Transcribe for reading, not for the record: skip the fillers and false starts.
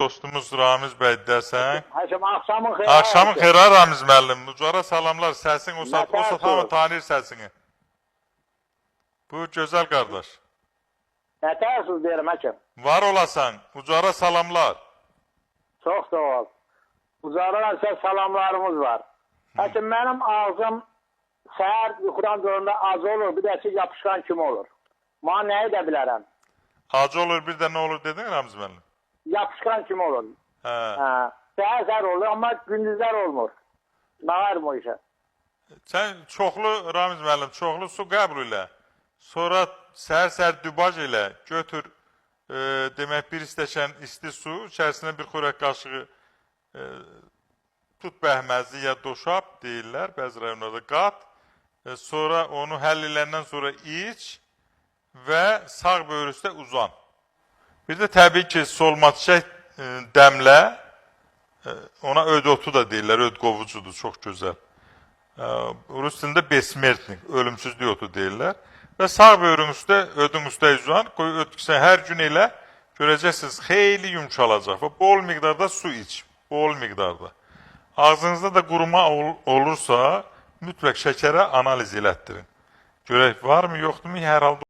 Dostumuz Ramiz bəy dəsən. Həkim, axşamın xeyri. Axşamın xeyri Ramiz müəllim. Mücara salamlar. Səsin o saat hamı tanıyır səsini. Bu gözəl qardaş. Nətərsiniz deyirəm həkim. Var olasan. Mücara salamlar. Çox sağ ol. Ucarılan sizə salamlarımız var. Həkim, mənim ağzım səhər yuxudan duranda acı olur, bir də ki yapışqan kimi olur. Mənə nə edə bilərəm? Acı olur, bir də nə olur dedin Ramiz müəllim? Yapışqan kimi olur. Hə. Səhər olur, amma gündüzlər olmur. Nə var mı o işə? Sən çoxlu, Ramiz müəllim, çoxlu su qəbul ilə, sonra səhər dübaj ilə götür, demək, bir istəşən isti su, içərisində bir xörək qaşığı tut bəhməzi ya doşab deyirlər, bəzi rayonlarda qat, sonra onu həll eləndən sonra iç və sağ böyrü üstə uzan. Bir də təbii ki, solma çiçək dəmlə, ona öd otu da deyirlər, öd qovucudur, çox gözəl. Rus dilində besmertnik, ölümsüzlük otu deyirlər. Və sağ böyrün üstə, ödün üstə uzan, qoy ötküsən hər gün elə, görəcəksiniz, xeyli yumşalacaq və bol miqdarda su iç, bol miqdarda. Ağzınızda da quruma olursa, mütləq şəkərə analiz elətdirin. Görək, var mı, yoxdur mu, hər halda